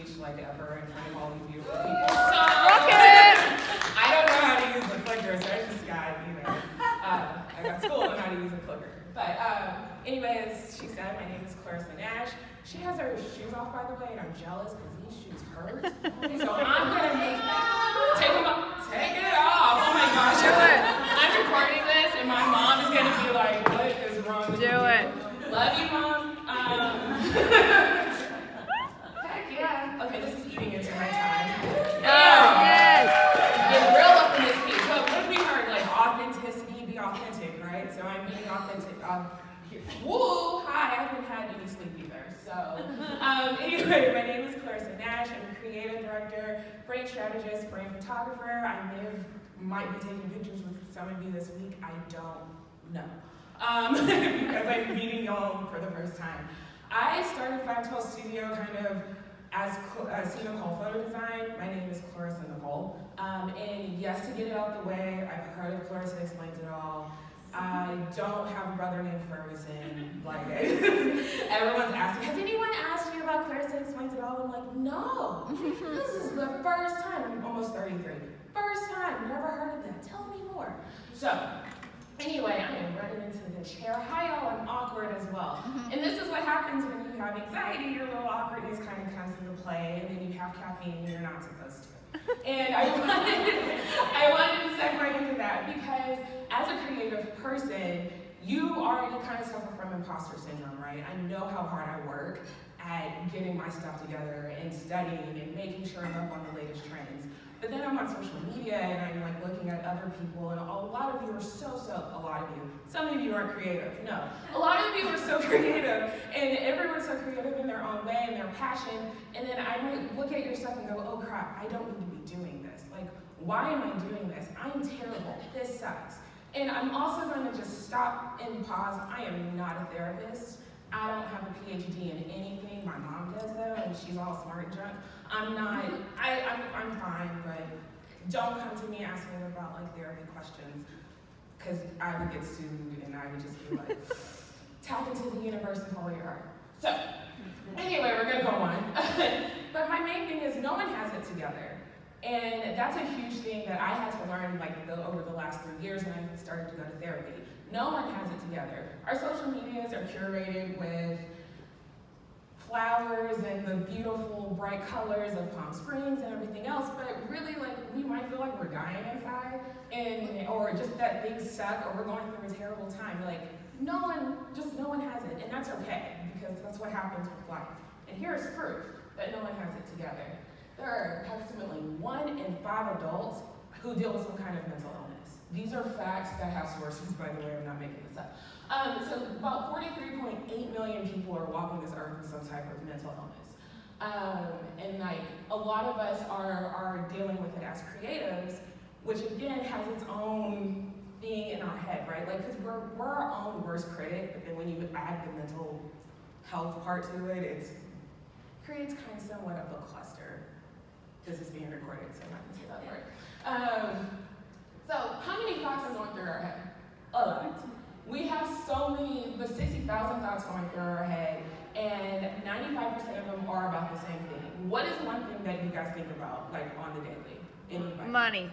speech like ever in front of all these beautiful people. So I don't know how to use the clicker, so I just got, I got schooled on how to use a clicker. But anyways, she said, my name is Clarissa Nash. She has her shoes off, by the way, and I'm jealous because these shoes hurt. So I'm gonna take them off. Take it off. Oh my gosh. Do it. I'm recording this, and my mom is gonna be like, what is wrong with you? Do it. Love you, Mom. Heck yeah. Okay, this is eating into my time. Yes. Get real up in this piece. So what we heard, like authenticity, be authentic, right? So I'm being authentic. Woo! Hi, I haven't had any sleep either. So anyway, my name is Clarissa Nash. I'm a creative director, brand strategist, brand photographer. I might be taking pictures with some of you this week. I don't know. Because I'm meeting y'all for the first time. I started 512 Studio kind of as Senior Nicole Photo Design. My name is Clarissa Nicole. And yes, to get it out the way, I've heard of Clarissa Explains It All. I don't have a brother named Ferguson. Like, everyone's asking, has anyone asked you about Clarissa Explains It All? I'm like, no. This is the first time. I'm almost 33. First time. Never heard of that. Tell me more. So, anyway, I am running into the chair. Hi, y'all. I'm awkward as well. And this is what happens when you have anxiety. Your little awkwardness kind of comes into play, and then you have caffeine and you're not supposed to. And I wanted to segue into that because as a creative person, you already kind of suffer from imposter syndrome, right? I know how hard I work at getting my stuff together and studying and making sure I'm up on the latest trends. But then I'm on social media and I'm like looking at other people, and a lot of you are a lot of you, some of you aren't creative, no. A lot of you are so creative, and everyone's so creative in their own way and their passion, and then I might look at your stuff and go, oh crap, I don't need to be doing this. Like, why am I doing this? I'm terrible, this sucks. And I'm also going to just stop and pause. I am not a therapist. I don't have a PhD in anything. My mom does though, and she's all smart and drunk. I'm not, I'm fine, but don't come to me asking about like therapy questions, because I would get sued and I would just be like, tap into the universe and follow your heart. So, anyway, we're gonna go on. But my main thing is no one has it together. And that's a huge thing that I had to learn like over the last 3 years when I started to go to therapy. No one has it together. Our social medias are curated with flowers and the beautiful bright colors of Palm Springs and everything else, but really like we might feel like we're dying inside, or just that things suck, or we're going through a terrible time. Like no one has it, and that's okay, because that's what happens with life. And here's proof that no one has it together. There are approximately 1 in 5 adults who deal with some kind of mental illness. These are facts that have sources, by the way, I'm not making this up. So about 43.8 million people are walking this earth with some type of mental illness. And like a lot of us are dealing with it as creatives, which again has its own thing in our head, right? Like, because we're our own worst critic, but then when you add the mental health part to it, it creates kind of somewhat of a cluster. This is being recorded, so I'm not going to say that word. So, how many thoughts are going through our head? A lot. We have so many, but 60,000 thoughts going through our head, and 95% of them are about the same thing. What is one thing that you guys think about, like, on the daily? Anybody? Money.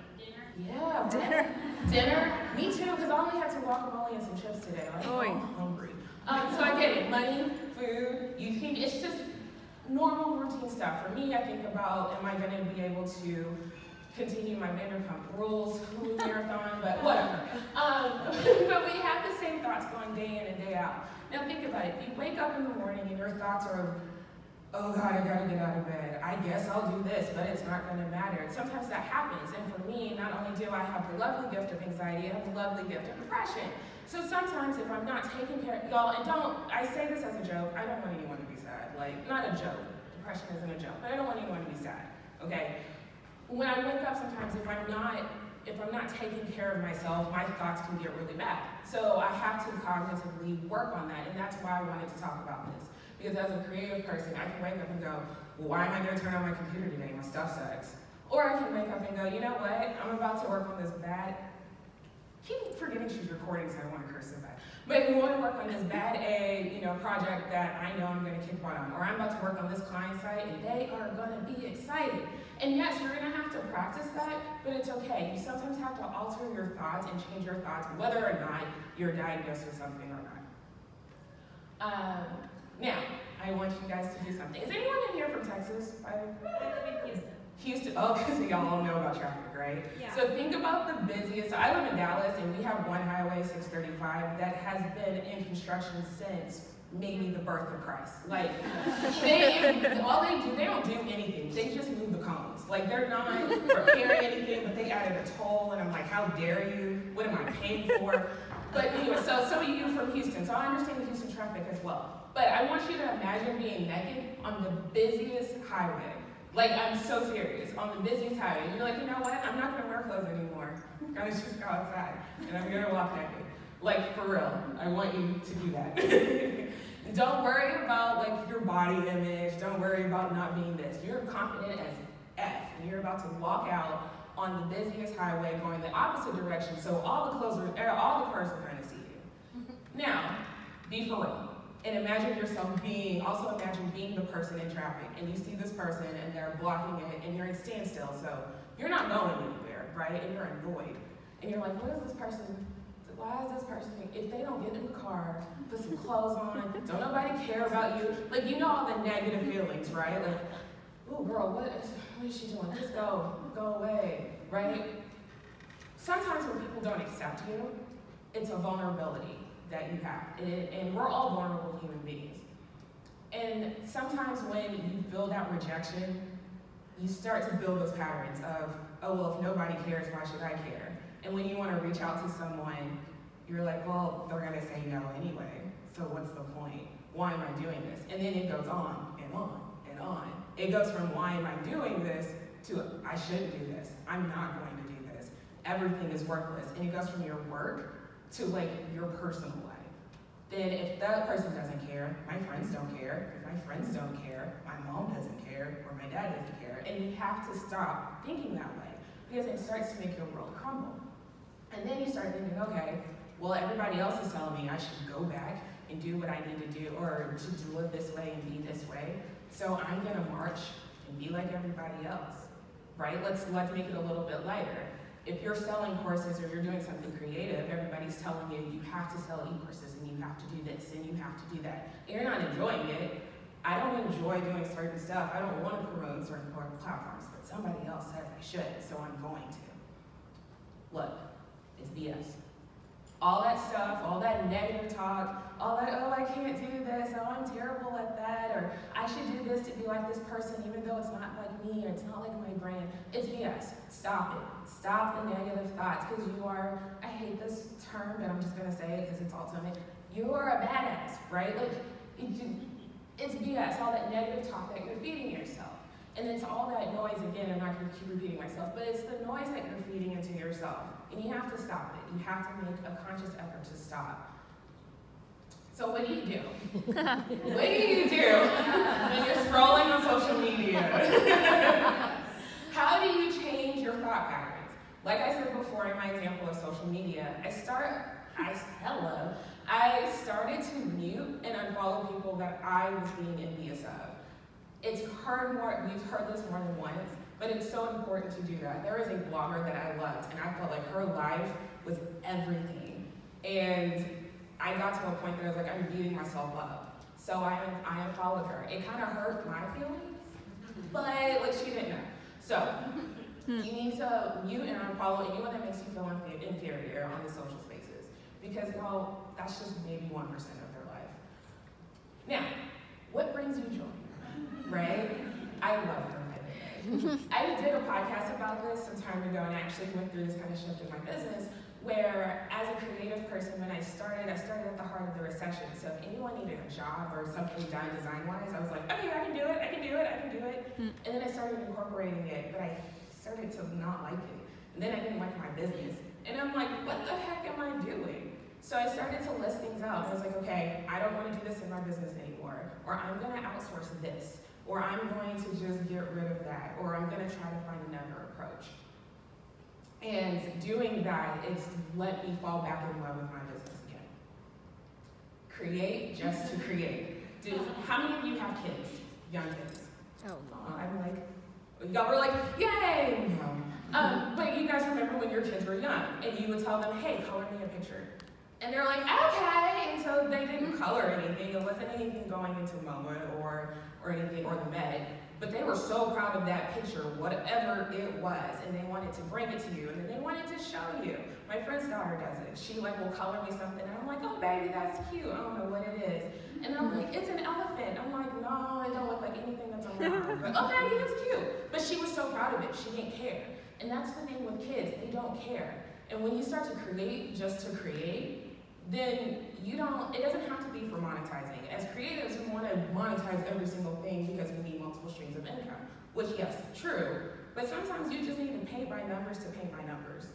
Yeah. Dinner. Dinner? Me too, because I only had some guacamole and some chips today. Like, I'm hungry. So I get it. Money, food, you think it's just normal routine stuff. For me, I think about, am I going to be able to continue my Vanderpump Rules marathon, but whatever. But we have the same thoughts going day in and day out. Now think about it. You wake up in the morning and your thoughts are, oh God, I gotta get out of bed. I guess I'll do this, but it's not gonna matter. And sometimes that happens. And for me, not only do I have the lovely gift of anxiety, I have the lovely gift of depression. So sometimes if I'm not taking care of, y'all, and I say this as a joke, I don't want anyone to be sad. Like, not a joke. Depression isn't a joke, but I don't want anyone to be sad, okay? When I wake up sometimes, if I'm not taking care of myself, my thoughts can get really bad. So I have to cognitively work on that, and that's why I wanted to talk about this. Because as a creative person, I can wake up and go, well, why am I gonna turn on my computer today? My stuff sucks. Or I can wake up and go, you know what? I'm about to work on this bad keep forgetting she's recording, so I don't want to curse so bad. But we want to work on this bad A, project that I know I'm going to kick butt on, or I'm about to work on this client site, and they are going to be excited. And yes, you're going to have to practice that, but it's okay. You sometimes have to alter your thoughts and change your thoughts, whether or not you're diagnosed with something or not. Now, I want you guys to do something. Is anyone in here from Texas? I live in Houston. Houston, oh, because y'all all know about traffic, right? Yeah. So think about the busiest. So I live in Dallas, and we have one highway, 635, that has been in construction since maybe the birth of Christ. Like, all they do, they don't do anything. They just move the cones. Like, they're not repairing anything, but they added a toll, and I'm like, how dare you? What am I paying for? But anyway, so some of you from Houston, so I understand the Houston traffic as well. But I want you to imagine being naked on the busiest highway. Like, I'm so serious, on the busiest highway. And you're like, you know what? I'm not gonna wear clothes anymore. I'm gonna just go outside, and I'm gonna walk naked. Like, for real, I want you to do that. Don't worry about, like, your body image. Don't worry about not being this. You're confident as F, and you're about to walk out on the busiest highway going the opposite direction, so all the cars are gonna see you. Now, be for real. And imagine being the person in traffic, and you see this person, and they're blocking it, and you're in standstill, so you're not going anywhere, right? And you're annoyed. And you're like, why is this person, if they don't get in the car, put some clothes on, don't nobody care about you, like, you know all the negative feelings, right? Like, oh girl, what is she doing? Just go away, right? Sometimes when people don't accept you, it's a vulnerability that you have, and we're all vulnerable human beings. And sometimes when you feel that rejection, you start to build those patterns of, oh, well, if nobody cares, why should I care? And when you want to reach out to someone, you're like, well, they're going to say no anyway, so what's the point? Why am I doing this? And then it goes on and on and on. It goes from why am I doing this to I shouldn't do this. I'm not going to do this. Everything is worthless. And it goes from your work to like your personal life. Then if that person doesn't care, my friends don't care. If my friends don't care, my mom doesn't care, or my dad doesn't care. And you have to stop thinking that way because it starts to make your world crumble. And then you start thinking, okay, well, everybody else is telling me I should go back and do what I need to do, or to do it this way and be this way. So I'm gonna march and be like everybody else, right? Let's make it a little bit lighter. If you're selling courses or you're doing something creative, everybody's telling you you have to sell e-courses and you have to do this and you have to do that. And you're not enjoying it. I don't enjoy doing certain stuff. I don't want to promote certain platforms, but somebody else says I should, so I'm going to. Look, it's BS. All that stuff, all that negative talk, all that, oh, I can't do this, oh, I'm terrible at that, or I should do this to be like this person even though it's not like me, or it's not like my brand. It's BS. Stop it. Stop the negative thoughts, because you are, I hate this term, but I'm just going to say it because it's ultimate, you are a badass, right? Like, it's BS, all that negative talk that you're feeding yourself. And it's all that noise, again, I'm not going to keep repeating myself, but it's the noise that you're feeding into yourself. And you have to stop it. You have to make a conscious effort to stop. So what do you do? What do you do when you're scrolling on social media? How do you change your thought patterns? Like I said before in my example of social media, I started to mute and unfollow people that I was being envious of. We've heard this more than once, but it's so important to do that. There is a blogger that I loved, and I felt like her life was everything. And I got to a point that I was like, I'm beating myself up. So I unfollowed her. It kind of hurt my feelings, but like she didn't know. So you need to mute and unfollow anyone that makes you feel inferior on the social spaces, because well, that's just maybe 1% of their life. Now, what brings you joy? Right? I love her, by the way. I did a podcast about this some time ago, and I actually went through this kind of shift in my business, where as a creative person, when I started at the heart of the recession. So if anyone needed a job or something done design-wise, I was like, okay, I can do it. And then I started incorporating it, but I started to not like it. And then I didn't like my business. And I'm like, what the heck am I doing? So I started to list things out. I was like, okay, I don't want to do this in my business anymore, or I'm going to outsource this, or I'm going to just get rid of that, or I'm going to try to find another approach. And doing that, it's let me fall back in love with my business again. Create just to create. How many of you have kids? Young kids? Oh, I'm like, y'all were like, yay! No. But you guys remember when your kids were young, and you would tell them, hey, color me a picture. And they're like, okay, and so they didn't color anything. It wasn't anything going into MoMA or anything, or the Med. But they were so proud of that picture, whatever it was, and they wanted to bring it to you, and then they wanted to show you. My friend's daughter does it. She like will color me something, and I'm like, oh baby, that's cute. I don't know what it is. And I'm like, it's an elephant. I'm like, no, it don't look like anything that's on the arm. But okay, yeah, it's cute. But she was so proud of it, she didn't care. And that's the thing with kids, they don't care. And when you start to create just to create, then it doesn't have to be for monetizing. As creatives, we want to monetize every single thing because we need multiple streams of income, which yes, true, but sometimes you just need to paint by numbers to paint by numbers.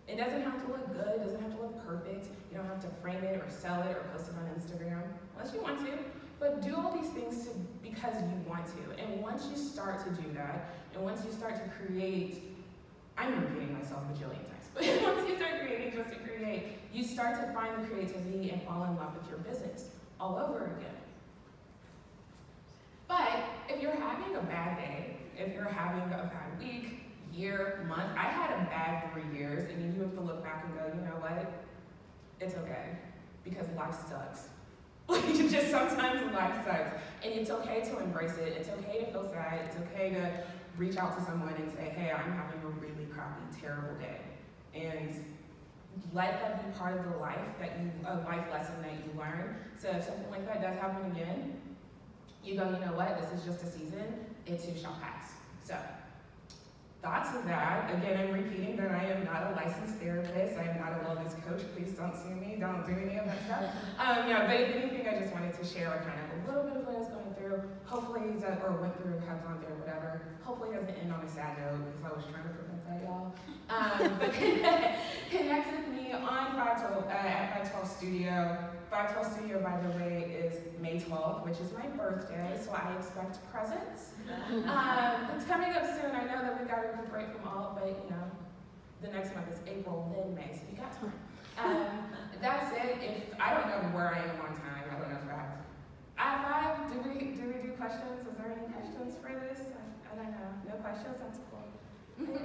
It doesn't have to look good, it doesn't have to look perfect, you don't have to frame it or sell it or post it on Instagram, unless you want to, but do all these things because you want to. And once you start to do that, and once you start to create, I'm repeating myself a bajillion times, but once you start creating just to create, you start to find the creativity and fall in love with your business all over again. But if you're having a bad day, if you're having a bad week, year, month, I had a bad 3 years, and you have to look back and go, you know what? It's okay, because life sucks. Like, just sometimes life sucks. And it's okay to embrace it. It's okay to feel sad. It's okay to reach out to someone and say, hey, I'm having a really crappy, terrible day. And let that be part of the life a life lesson that you learn. So if something like that does happen again, you go, you know what, this is just a season, it too shall pass. So, thoughts of that. Again, I'm repeating that I am not a licensed therapist, I am not a wellness coach, please don't sue me, don't do any of that stuff. Yeah, but if anything, I just wanted to share kind of a little bit of what I was going through, hopefully, or went through, have gone through, whatever. Hopefully it doesn't end on a sad note, because I was trying to prevent that, y'all. But connect with me on 512, at 512 Studio. 512 Studio, by the way, is May 12th, which is my birthday, so I expect presents. It's coming up soon. I know that we got to recuperate from all, but you know, the next month is April, then May, so you got time. That's it. I don't know where I am on time. I don't know if I have 5. Do we do questions? Is there any questions for this? I don't know. No questions? That's cool.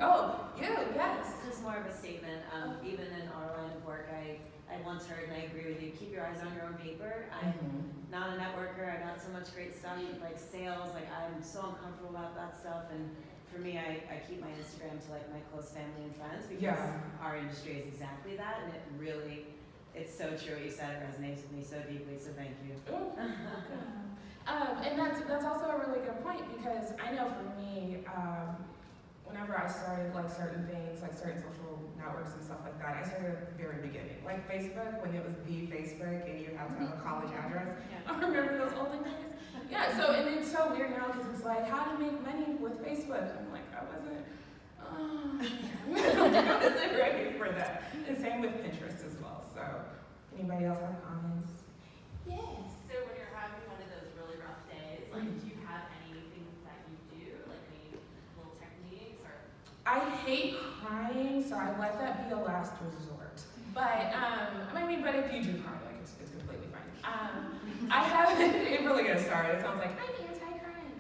Oh, yes. This is more of a statement. Even in our line of work, I once heard, and I agree with you, keep your eyes on your own paper. I'm not a networker. I got so much great stuff with like sales. Like I'm so uncomfortable about that stuff. And for me, I keep my Instagram to like my close family and friends because our industry is exactly that. And it really, it's so true what you said. It resonates with me so deeply. So thank you. And that's also a really good point because I know for me, whenever I started like certain things, like certain social networks and stuff like that, I started at the very beginning. Like Facebook, when it was the Facebook and you had to have a college address. I remember those olden days. Yeah, so, and it's so weird now because it's like, how to make money with Facebook? I'm like, I wasn't ready for that. And same with Pinterest as well. So, anybody else have comments? Yes. So when you're having one of those really rough days, like, do you have anything that you do, like any little techniques or? I hate crying, so I let that be a last resort. But but if you do cry, like it's completely fine. I have it really is. Sorry, it sounds like I'm anti-crying.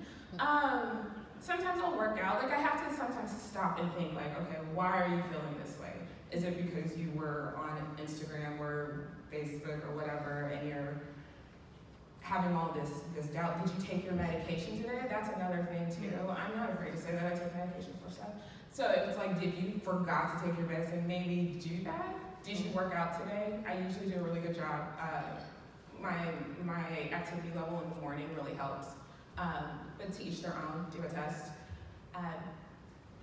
Sometimes I'll work out. Like I have to sometimes stop and think, like, okay, why are you feeling this way? Is it because you were on Instagram or Facebook or whatever, and you're having all this doubt? Did you take your medication today? That's another thing too. I'm not afraid to say that I took medication for stuff. So it's like, did you forgot to take your medicine? Maybe do that. Did you work out today? I usually do a really good job. My activity level in the morning really helps. But to each their own, do a test.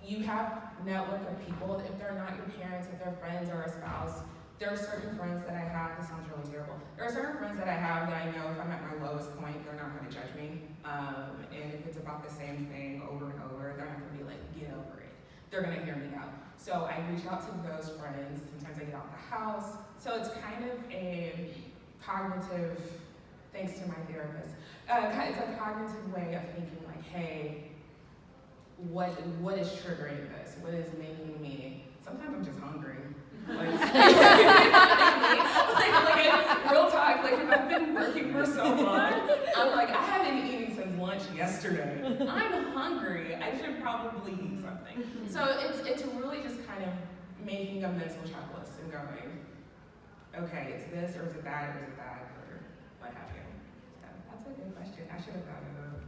You have a network of people, if they're not your parents, if they're friends or a spouse, there are certain friends that I have, this sounds really terrible, there are certain friends that I have that I know if I'm at my lowest point, they're not going to judge me. And if it's about the same thing over and over, they're not going to be like, get over it. They're going to hear me out. So I reach out to those friends, sometimes I get out the house. So it's kind of a cognitive, thanks to my therapist, it's a cognitive way of thinking like, hey, what is triggering this? What is making me sometimes I'm just hungry. Like, real talk, like if I've been working for so long, I'm like, I haven't eaten since lunch yesterday. I'm hungry, I should probably eat something. So it's really just kind of making a mental checklist and going, okay, it's this, or is it that, or what have you. So that's a good question. I should have gotten it.